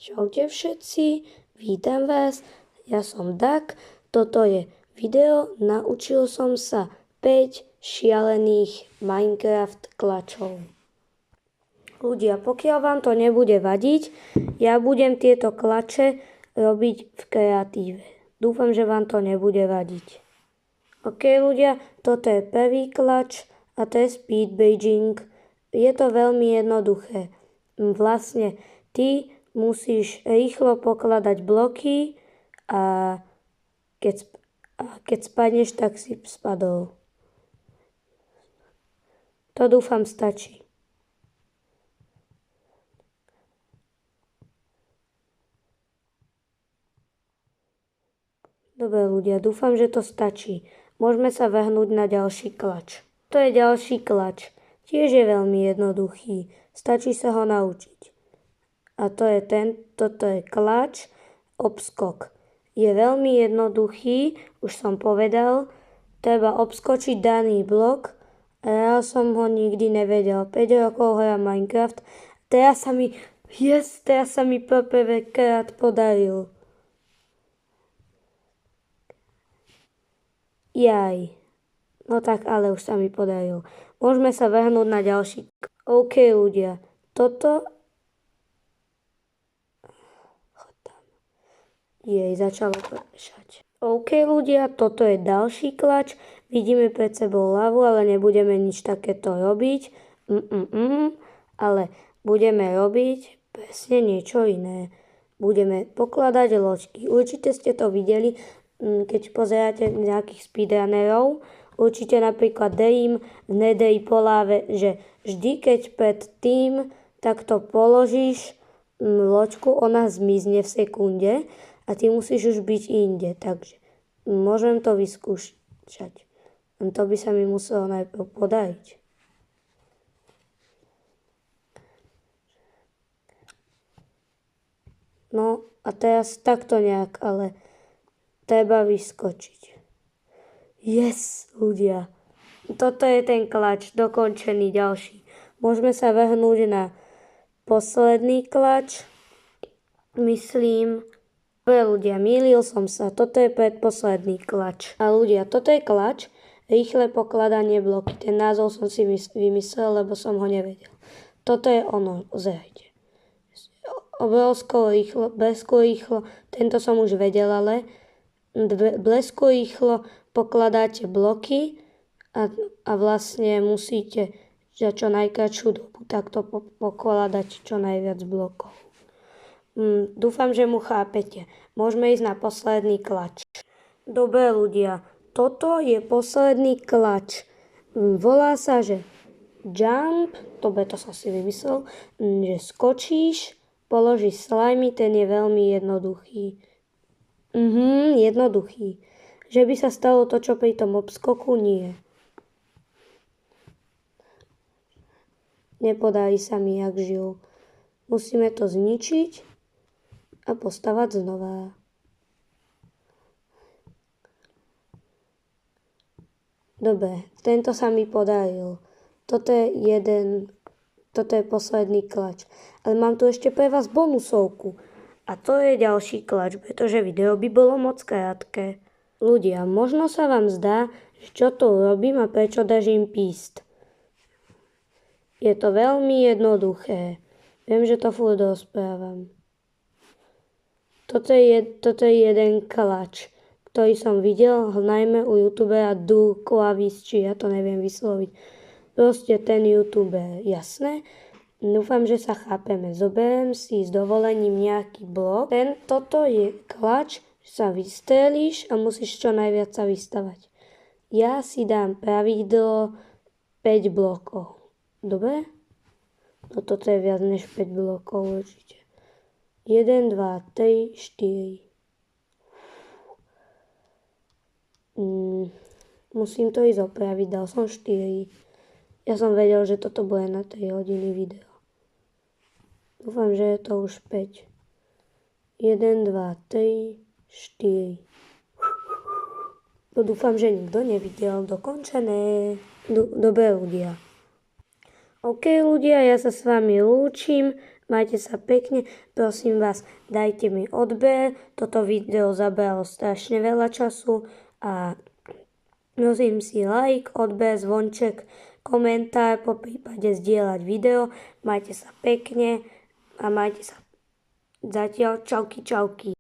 Čaute všetci, vítam vás, ja som Dak, toto je video, naučil som sa 5 šialených Minecraft klačov. Ľudia, pokiaľ vám to nebude vadiť, ja budem tieto klače robiť v kreatíve. Dúfam, že vám to nebude vadiť. OK ľudia, toto je prvý klač a to je speed bridging. Je to veľmi jednoduché. Vlastne ty musíš rýchlo pokladať bloky a keď spadneš, tak si spadol. To dúfam stačí. Dobre ľudia, dúfam, že to stačí. Môžeme sa vrhnúť na ďalší klač. To je ďalší klač. Tiež je veľmi jednoduchý. Stačí sa ho naučiť. A toto je klač, obskok. Je veľmi jednoduchý, už som povedal. Treba obskočiť daný blok. A ja som ho nikdy nevedel. 5 rokov hrám Minecraft. Teraz sa mi prvýkrát podaril. Jaj. No tak, ale už sa mi podarilo. Môžeme sa vrhnúť na ďalší. OK ľudia, toto... začalo pršať. OK ľudia, toto je ďalší klač. Vidíme pred sebou lavu, ale nebudeme nič takéto robiť. Ale budeme robiť presne niečo iné. Budeme pokladať loďky. Určite ste to videli, keď pozeráte nejakých speedrunnerov. Určite napríklad Dream v Nether po láve, že vždy keď pred tým takto položíš loďku, ona zmizne v sekunde a ty musíš už byť inde. Takže môžem to vyskúšať. To by sa mi muselo najprv podariť. No a teraz takto nejak, ale treba vyskočiť. Yes, ľudia. Toto je ten klač, dokončený ďalší. Môžeme sa vrhnúť na posledný klač. Myslím, ľudia, mýlil som sa. Toto je predposledný klač. A ľudia, toto je klač, rýchle pokladanie bloky. Ten názov som si vymyslel, lebo som ho nevedel. Toto je ono, zrejte. Obrovsko rýchlo, blesku rýchlo. Tento som už vedel, ale blesku rýchlo pokladáte bloky a vlastne musíte za čo najkratšiu dobu takto pokladať čo najviac blokov. Dúfam, že mu chápete. Môžeme ísť na posledný klač. Dobre ľudia, toto je posledný klač. Volá sa, že jump, to som si vymyslel, že skočíš, položíš slimy, ten je veľmi jednoduchý. Jednoduchý. Že by sa stalo to, čo pri tom obskoku, nie. Nepodarí sa mi jak žil. Musíme to zničiť a postavať znova. Dobre, tento sa mi podaril. Toto je posledný klač. Ale mám tu ešte pre vás bonusovku. A to je ďalší klač, pretože video by bolo moc krátke. Ľudia, možno sa vám zdá, že čo tu robím a prečo držím píst. Je to veľmi jednoduché. Viem, že to furt rozprávam. Toto je jeden klač, ktorý som videl najmä u youtubera Durklavis, či ja to neviem vysloviť. Proste ten youtuber, jasné? Dúfam, že sa chápeme. Zoberiem si s dovolením nejaký blok. Toto je klač, sa vystrelíš a musíš čo najviac sa vystavať. Ja si dám pravidlo 5 blokov. Dobre? No toto je viac než 5 blokov určite. 1, 2, 3, 4. Musím to ísť opraviť, dal som 4. Ja som vedel, že toto bude na 3 hodiny video. Dúfam, že je to už 5. 1, 2, 3, 4. Dúfam, že nikto nevidel. Dokončené. Dobre ľudia. OK ľudia, ja sa s vami lúčim. Majte sa pekne, prosím vás, dajte mi odber. Toto video zabralo strašne veľa času a prosím si like, odber, zvonček, komentár, po prípade zdieľať video. Majte sa pekne a majte sa zatiaľ čauky.